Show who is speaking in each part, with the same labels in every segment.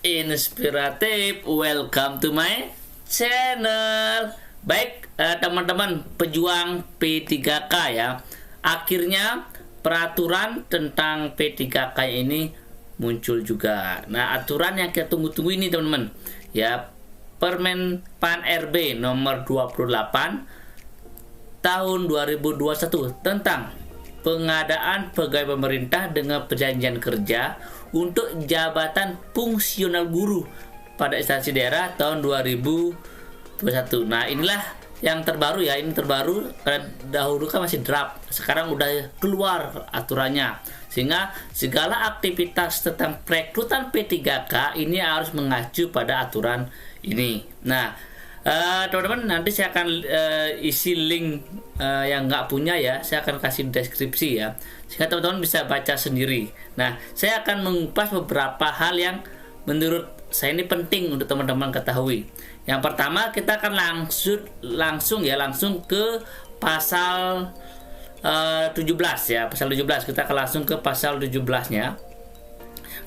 Speaker 1: inspiratif. Welcome to my channel. Baik, teman-teman pejuang P3K ya. Akhirnya peraturan tentang P3K ini muncul juga. Nah, aturan yang kita tunggu-tunggu ini teman-teman ya, Permen PAN RB nomor 28 tahun 2021 tentang pengadaan pegawai pemerintah dengan perjanjian kerja untuk jabatan fungsional guru pada instansi daerah tahun 2021. Nah, inilah yang terbaru ya, ini terbaru karena dahulu kan masih draft, sekarang udah keluar aturannya, sehingga segala aktivitas tentang perekrutan P3K ini harus mengacu pada aturan ini. Nah, teman-teman, nanti saya akan isi link yang nggak punya ya, saya akan kasih deskripsi ya, sehingga teman-teman bisa baca sendiri. Nah, saya akan mengupas beberapa hal yang menurut saya ini penting untuk teman-teman ketahui. Yang pertama, kita akan langsung ke pasal 17 ya, pasal 17. Kita akan langsung ke pasal 17-nya.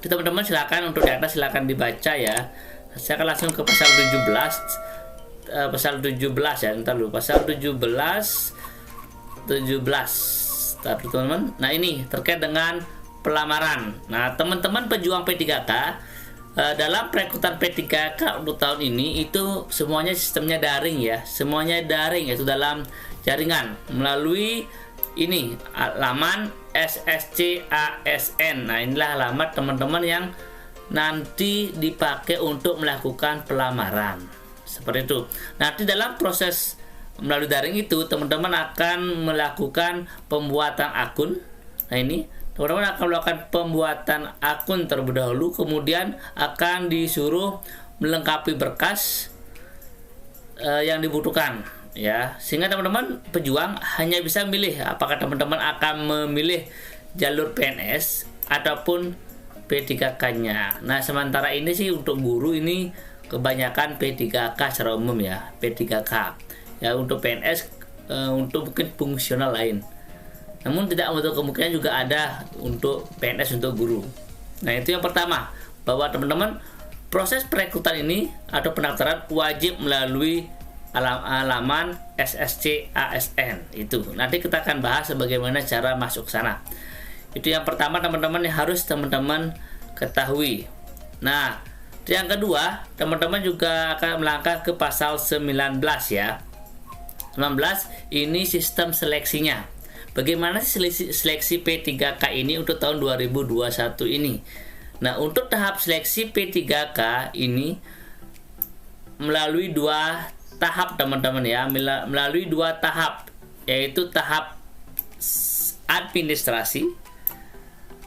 Speaker 1: Jadi teman-teman silakan untuk di atas silakan dibaca ya. Saya akan langsung ke pasal 17. Pasal 17 ya, ntar dulu, pasal 17 teman-teman. Nah, ini terkait dengan pelamaran. Nah, teman-teman pejuang P3K, dalam perekrutan P3K untuk tahun ini itu semuanya sistemnya daring ya, semuanya daring, yaitu dalam jaringan melalui ini laman SSCASN. Nah, inilah alamat teman-teman yang nanti dipakai untuk melakukan pelamaran. Seperti itu. Nanti dalam proses melalui daring itu teman-teman akan melakukan pembuatan akun. Nah, ini teman-teman akan melakukan pembuatan akun terlebih dahulu, kemudian akan disuruh melengkapi berkas yang dibutuhkan ya, sehingga teman-teman pejuang hanya bisa milih apakah teman-teman akan memilih jalur PNS ataupun P3K-nya. Nah, sementara ini sih untuk guru ini kebanyakan P3K secara umum ya, P3K ya. Untuk PNS untuk mungkin fungsional lain, namun tidak untuk kemungkinan juga ada untuk PNS untuk guru. Nah, itu yang pertama, bahwa teman-teman proses perekrutan ini atau pendaftaran wajib melalui alaman SSCASN itu. Nanti kita akan bahas bagaimana cara masuk ke sana. Itu yang pertama teman-teman yang harus teman-teman ketahui. Nah, yang kedua, teman-teman juga akan melangkah ke pasal 19 ya. 19 ini sistem seleksinya. Bagaimana seleksi P3K ini untuk tahun 2021 ini? Nah, untuk tahap seleksi P3K ini melalui dua tahap teman-teman ya, melalui dua tahap, yaitu tahap administrasi,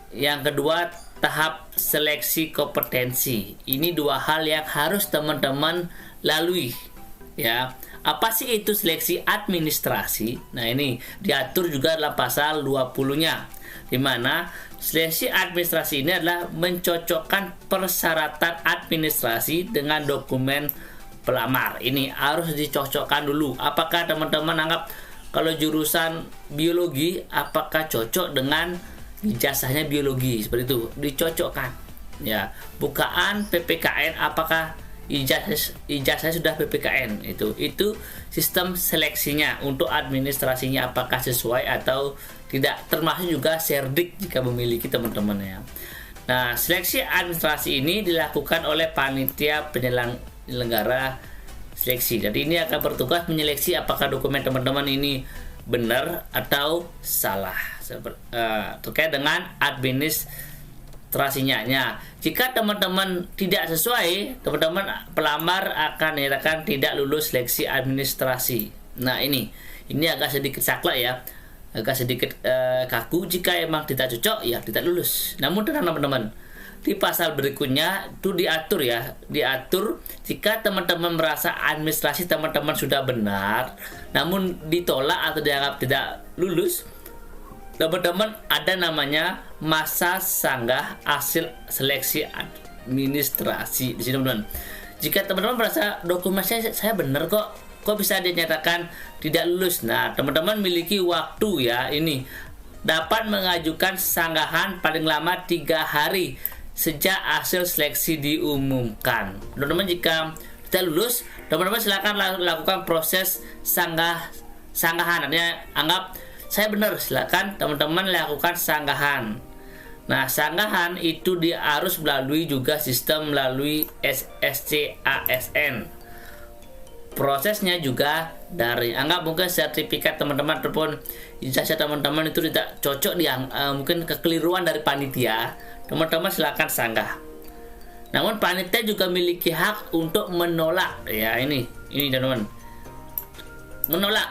Speaker 1: yang kedua tahap seleksi kompetensi. Ini dua hal yang harus teman-teman lalui ya. Apa sih itu seleksi administrasi? Nah, ini diatur juga dalam pasal 20-nya, di mana seleksi administrasi ini adalah mencocokkan persyaratan administrasi dengan dokumen pelamar. Ini harus dicocokkan dulu. Apakah teman-teman anggap kalau jurusan biologi apakah cocok dengan ijazahnya biologi, seperti itu, dicocokkan ya. Bukaan PPKN apakah ijazahnya sudah PPKN, itu sistem seleksinya. Untuk administrasinya apakah sesuai atau tidak, termasuk juga serdik jika memiliki teman-teman ya. Nah, seleksi administrasi ini dilakukan oleh panitia penyelenggara seleksi. Jadi ini akan bertugas menyeleksi apakah dokumen teman-teman ini benar atau salah terkait dengan administrasinya. Nah, jika teman-teman tidak sesuai, teman-teman pelamar akan dinyatakan tidak lulus seleksi administrasi. Nah, ini agak sedikit saklek ya, agak sedikit kaku. Jika emang tidak cocok ya tidak lulus. Namun tenang teman-teman, di pasal berikutnya itu diatur ya, jika teman-teman merasa administrasi teman-teman sudah benar namun ditolak atau dianggap tidak lulus, teman-teman ada namanya masa sanggah hasil seleksi administrasi di sini teman-teman. Jika teman-teman merasa dokumen saya benar kok bisa dinyatakan tidak lulus, nah teman-teman memiliki waktu ya, ini dapat mengajukan sanggahan paling lama 3 hari
Speaker 2: sejak hasil seleksi diumumkan. Teman-teman, jika tidak lulus, teman-teman silakan lakukan proses sanggahan. Artinya anggap saya benar, silakan teman-teman lakukan sanggahan. Nah, sanggahan itu harus melalui juga sistem melalui SSCASN. Prosesnya juga dari anggap mungkin sertifikat teman-teman ataupun ijazah teman-teman itu tidak cocok mungkin kekeliruan dari panitia, teman-teman silakan sanggah. Namun panitia juga memiliki hak untuk menolak, ya ini teman-teman. Menolak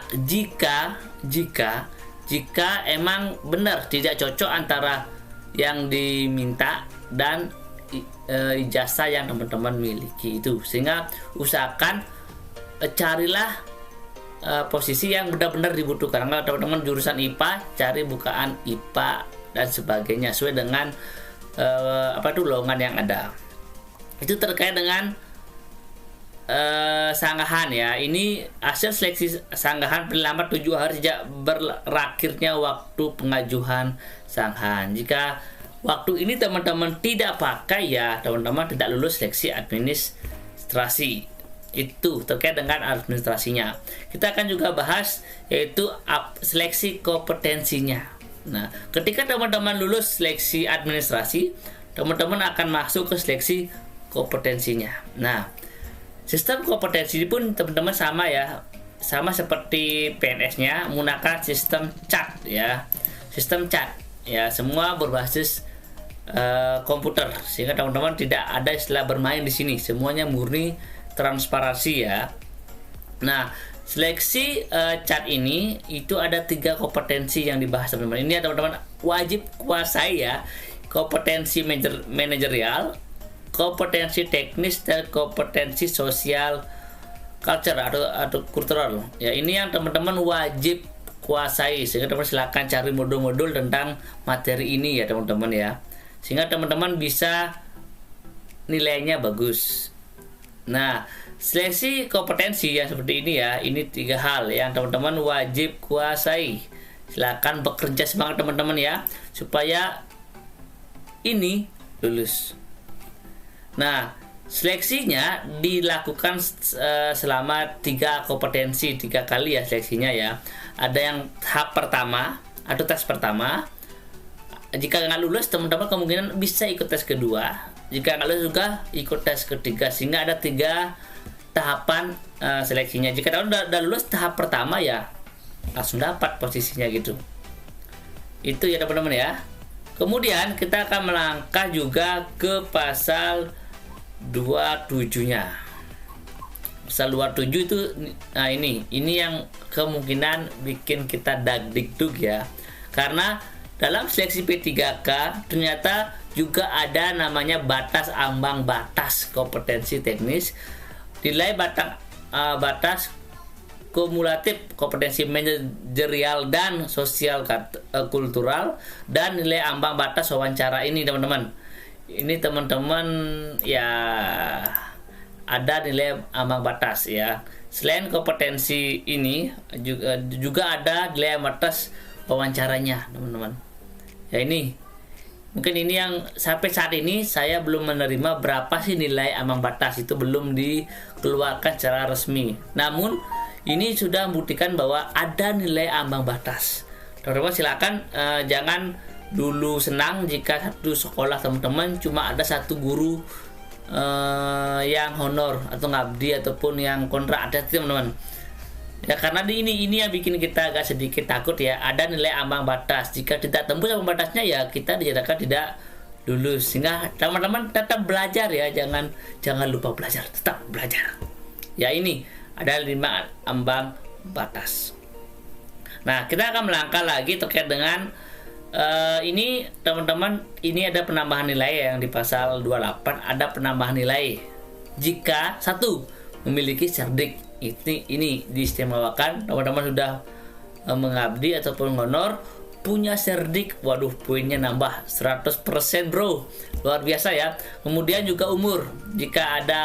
Speaker 2: jika emang benar tidak cocok antara yang diminta dan ijazah yang teman-teman miliki itu, sehingga usahakan carilah posisi yang benar-benar dibutuhkan. Kalau teman-teman jurusan IPA, cari bukaan IPA dan sebagainya sesuai dengan lowongan yang ada. Itu terkait dengan sanggahan, ya. Ini hasil seleksi sanggahan paling lambat 7 hari sejak berakhirnya waktu pengajuan sanggahan. Jika waktu ini teman-teman tidak pakai, ya teman-teman tidak lulus seleksi administrasi. Itu terkait dengan administrasinya. Kita akan juga bahas yaitu seleksi kompetensinya. Nah, ketika teman-teman lulus seleksi administrasi, teman-teman akan masuk ke seleksi kompetensinya. Nah, sistem kompetensi pun teman-teman sama, ya, sama seperti PNS-nya, menggunakan sistem CAT, ya. Sistem CAT, ya, semua berbasis komputer, sehingga teman-teman tidak ada istilah bermain di sini, semuanya murni transparansi, ya. Nah, seleksi CAT ini itu ada 3 kompetensi yang dibahas, teman-teman. Ini teman-teman wajib kuasai, ya. Kompetensi manajerial, kompetensi teknis, dan kompetensi sosial culture atau kultural. Ya, ini yang teman-teman wajib kuasai, sehingga teman-teman silakan cari modul-modul tentang materi ini, ya teman-teman, ya, sehingga teman-teman bisa nilainya bagus. Nah, seleksi kompetensi yang seperti ini, ya, ini 3 hal yang teman-teman wajib kuasai. Silakan bekerja semangat teman-teman, ya, supaya ini lulus. Nah, seleksinya dilakukan selama 3 kompetensi, 3 kali, ya seleksinya, ya. Ada yang tahap pertama atau tes pertama. Jika nggak lulus, teman-teman kemungkinan bisa ikut tes kedua. Jika nggak lulus juga ikut tes ketiga, sehingga ada 3 tahapan seleksinya. Jika udah lulus tahap pertama, ya langsung dapat posisinya gitu. Itu, ya teman-teman, ya. Kemudian kita akan melangkah juga ke pasal 27-nya. Pasal 27 itu, nah ini yang kemungkinan bikin kita dagdikduk, ya. Karena dalam seleksi P3K ternyata juga ada namanya batas ambang batas kompetensi teknis, nilai batas kumulatif kompetensi manajerial dan sosial kultural, dan nilai ambang batas wawancara ini, teman-teman. Ini teman-teman, ya, ada nilai ambang batas, ya. Selain kompetensi ini juga ada nilai ambang batas wawancaranya, teman-teman. Ya, ini mungkin ini yang sampai saat ini saya belum menerima berapa sih nilai ambang batas, itu belum dikeluarkan secara resmi. Namun ini sudah membuktikan bahwa ada nilai ambang batas. Teman-teman silakan jangan dulu senang jika satu sekolah teman-teman cuma ada 1 guru yang honor atau ngabdi ataupun yang kontrak, ada, teman-teman. Ya, karena ini yang bikin kita agak sedikit takut, ya. Ada nilai ambang batas. Jika tidak tembus ambang batasnya, ya kita dinyatakan tidak lulus. Sehingga teman-teman tetap belajar, ya. Jangan lupa belajar, tetap belajar. Ya, ini ada 5 ambang batas. Nah, kita akan melangkah lagi terkait dengan ini, teman-teman. Ini ada penambahan nilai yang di pasal 28, ada penambahan nilai jika 1 memiliki cerdik. Ini diistimewakan. Teman-teman sudah mengabdi ataupun honor, punya cerdik, waduh, poinnya nambah 100%, bro. Luar biasa, ya. Kemudian juga umur. Jika ada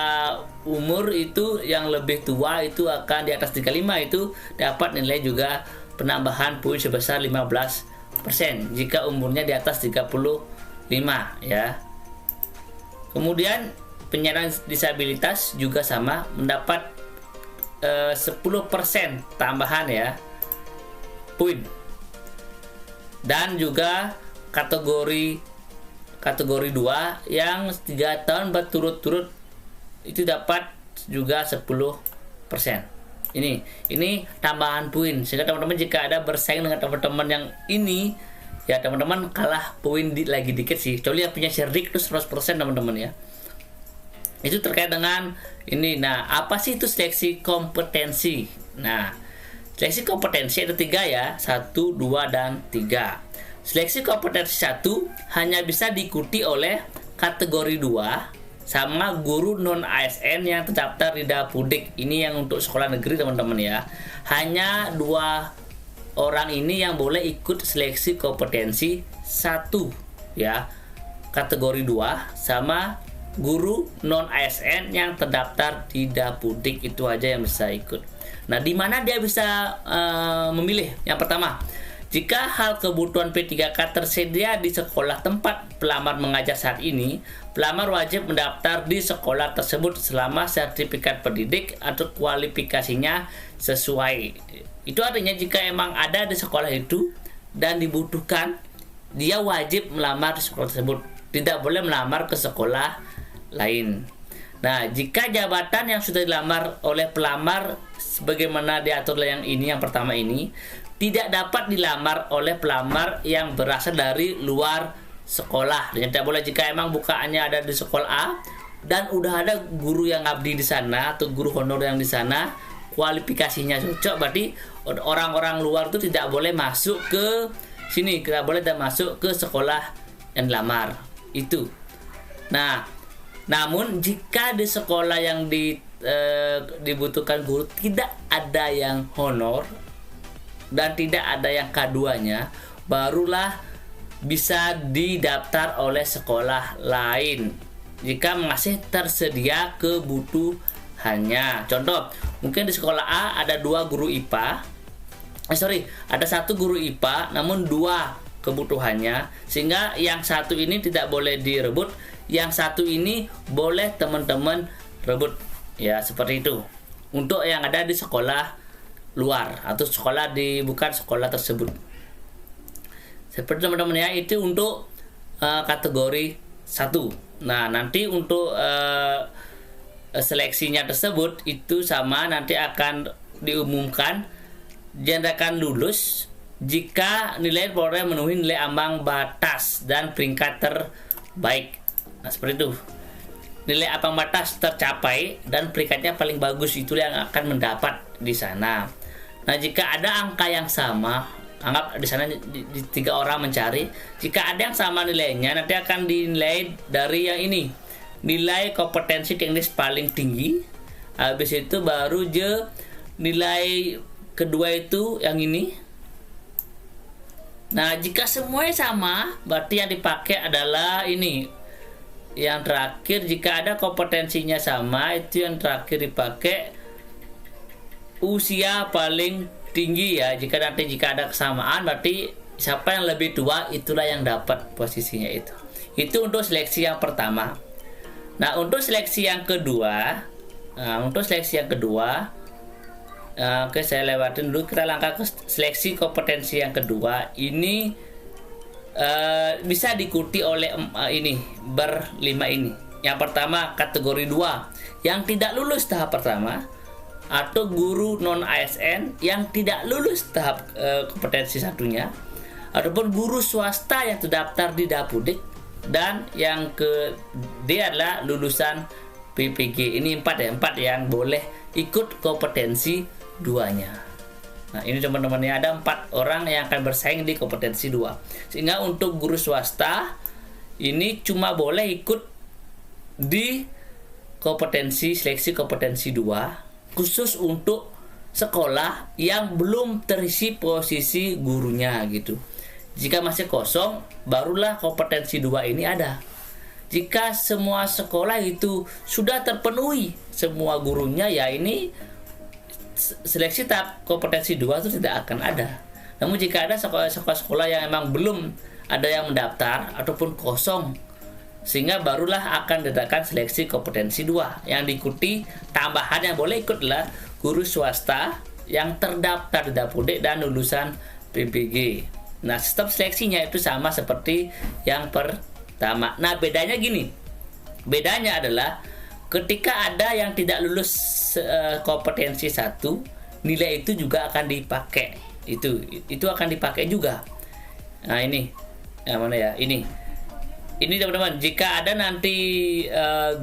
Speaker 2: umur itu yang lebih tua, itu akan di atas 35, itu dapat nilai juga penambahan poin sebesar 15%. Jika umurnya di atas 35, ya.
Speaker 1: Kemudian penyandang disabilitas juga sama, mendapat 10% tambahan ya poin. Dan juga kategori 2 yang 3 tahun berturut-turut itu dapat juga 10%. Ini tambahan poin, sehingga teman-teman jika ada bersaing dengan teman-teman yang ini, ya teman-teman kalah poin lagi dikit sih. Kecuali yang punya cerdik itu 100% teman-teman ya. Itu terkait dengan ini. Nah, apa sih itu seleksi kompetensi? Nah, seleksi kompetensi ada 3 ya, 1, 2, dan 3. Seleksi kompetensi 1 hanya bisa diikuti oleh kategori 2 sama guru non ASN yang terdaftar di Dapudik. Ini yang untuk sekolah negeri teman-teman ya. Hanya 2 orang ini yang boleh ikut seleksi kompetensi 1 ya, kategori 2 sama guru non ASN yang terdaftar di Dapudik. Itu aja yang bisa ikut. Nah, di mana dia bisa memilih? Yang pertama, jika hal kebutuhan P3K tersedia di sekolah tempat pelamar mengajar saat ini, pelamar wajib mendaftar di sekolah tersebut selama sertifikat pendidik atau kualifikasinya sesuai. Itu artinya jika emang ada di sekolah itu dan dibutuhkan, dia wajib melamar di sekolah tersebut. Tidak boleh melamar ke sekolah lain. Nah, jika jabatan yang sudah dilamar oleh pelamar sebagaimana diatur yang ini, yang pertama ini, tidak dapat dilamar oleh pelamar yang berasal dari luar sekolah. Dan tidak boleh jika emang bukaannya ada di sekolah A dan udah ada guru yang ngabdi di sana atau guru honor yang di sana, kualifikasinya cocok, berarti orang-orang luar itu tidak boleh masuk ke sini, tidak boleh masuk ke sekolah yang dilamar itu. Nah, namun jika di sekolah yang dibutuhkan guru tidak ada yang honor dan tidak ada yang K2-nya, barulah bisa didaftar oleh sekolah lain jika masih tersedia kebutuhannya. Contoh, mungkin di sekolah A ada 2 guru IPA, ada 1 guru IPA namun 2 kebutuhannya, sehingga yang 1 ini tidak boleh direbut, yang 1 ini boleh teman-teman rebut ya, seperti itu untuk yang ada di sekolah luar atau sekolah bukan sekolah tersebut. Seperti teman-teman ya, itu untuk kategori 1. Nah, nanti untuk seleksinya tersebut itu sama, nanti akan diumumkan dinyatakan lulus jika nilai polri memenuhi nilai ambang batas dan peringkat terbaik. Nah, seperti itu. Nilai ambang batas tercapai dan peringkatnya paling bagus, itu yang akan mendapat di sana. Nah, jika ada angka yang sama, anggap di sana di 3 orang mencari, jika ada yang sama nilainya, nanti akan dinilai dari yang ini, nilai kompetensi teknis paling tinggi. Habis itu baru nilai kedua itu yang ini. Nah, jika semuanya sama, berarti yang dipakai adalah ini. Yang terakhir, jika ada kompetensinya sama, itu yang terakhir dipakai usia paling tinggi ya. Jika ada kesamaan, berarti siapa yang lebih tua itulah yang dapat posisinya itu. Itu untuk seleksi yang pertama. Nah, untuk seleksi yang kedua, oke, saya lewatin dulu. Kita langkah ke seleksi kompetensi yang kedua. Ini bisa diikuti oleh berlima ini. Yang pertama, kategori 2 yang tidak lulus tahap pertama, atau guru non ASN yang tidak lulus tahap kompetensi satunya, ataupun guru swasta yang terdaftar di Dapudik, dan yang D adalah lulusan PPG. Ini 4 yang boleh ikut kompetensi 2-nya. Nah, ini teman-teman, ada 4 orang yang akan bersaing di kompetensi 2. Sehingga untuk guru swasta ini cuma boleh ikut di seleksi kompetensi 2 khusus untuk sekolah yang belum terisi posisi gurunya gitu. Jika masih kosong, barulah kompetensi 2 ini ada. Jika semua sekolah itu sudah terpenuhi semua gurunya, ya ini seleksi tahap kompetensi 2 itu tidak akan ada. Namun jika ada sekolah-sekolah yang memang belum ada yang mendaftar ataupun kosong sehingga barulah akan diadakan seleksi kompetensi 2 yang diikuti. Tambahan yang boleh ikut adalah guru swasta yang terdaftar di Dapodik dan lulusan PPG. Nah, sistem seleksinya itu sama seperti yang pertama. Nah, bedanya gini. Bedanya adalah ketika ada yang tidak lulus kompetensi 1, nilai itu juga akan dipakai. Itu akan dipakai juga. Nah, ini yang mana ya? Ini teman-teman, jika ada nanti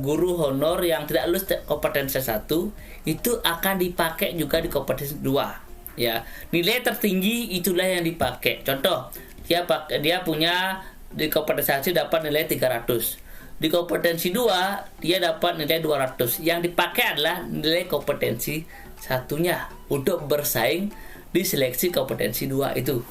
Speaker 1: guru honor yang tidak lulus kompetensi 1, itu akan dipakai juga di kompetensi 2. Ya, nilai tertinggi itulah yang dipakai. Contoh, dia punya di kompetensi 1 dapat nilai 300. Di kompetensi 2 dia dapat nilai 200. Yang dipakai adalah nilai kompetensi 1-nya untuk bersaing di seleksi kompetensi 2 itu.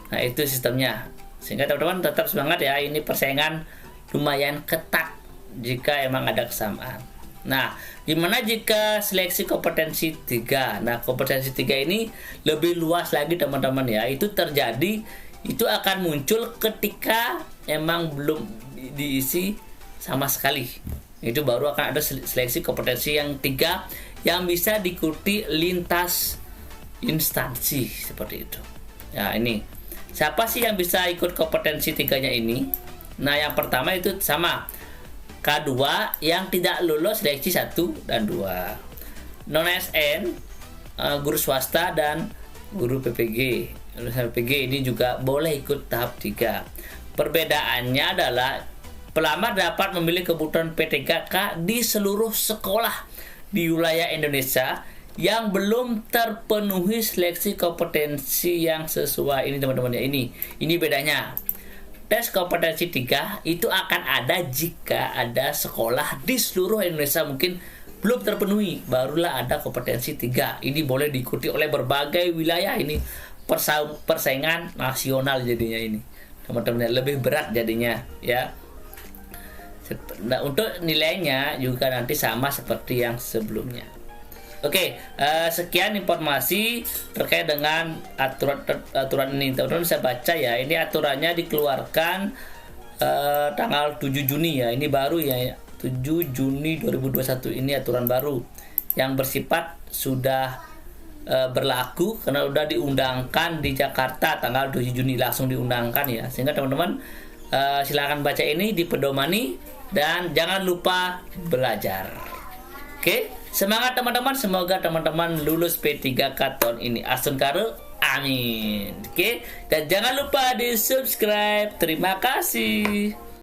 Speaker 1: Nah, itu sistemnya. Sehingga teman-teman tetap semangat ya, ini persaingan lumayan ketat jika emang ada kesamaan. Nah, gimana jika seleksi kompetensi 3? Nah, kompetensi 3 ini lebih luas lagi teman-teman ya. Itu terjadi, itu akan muncul ketika emang belum diisi sama sekali. Itu baru akan ada seleksi kompetensi yang 3 yang bisa diikuti lintas instansi seperti itu. Ya, ini. Siapa sih yang bisa ikut kompetensi 3-nya ini? Nah, yang pertama itu sama. K2 yang tidak lulus seleksi 1 dan 2. Non-ASN, guru swasta dan guru PPG. Lulusan PPG ini juga boleh ikut tahap 3. Perbedaannya adalah pelamar dapat memilih kebutuhan P3K di seluruh sekolah di wilayah Indonesia yang belum terpenuhi seleksi kompetensi yang sesuai. Ini teman-teman ya, ini bedanya. Tes kompetensi 3 itu akan ada jika ada sekolah di seluruh Indonesia mungkin belum terpenuhi, barulah ada kompetensi 3. Ini boleh diikuti oleh berbagai wilayah. Ini persaingan nasional jadinya ini. Teman-teman, lebih berat jadinya ya. Nah, untuk nilainya juga nanti sama seperti yang sebelumnya. Oke, sekian informasi terkait dengan aturan ini. Teman-teman bisa baca ya. Ini aturannya dikeluarkan tanggal 7 Juni ya. Ini baru ya. 7 Juni 2021 ini aturan baru yang bersifat sudah berlaku karena sudah diundangkan di Jakarta tanggal 7 Juni, langsung diundangkan ya. Sehingga teman-teman silakan baca ini, dipedomani, dan jangan lupa belajar. Oke, semangat teman-teman, semoga teman-teman lulus P3K tahun ini. Asun karo, amin. Oke, dan jangan lupa di subscribe. Terima kasih.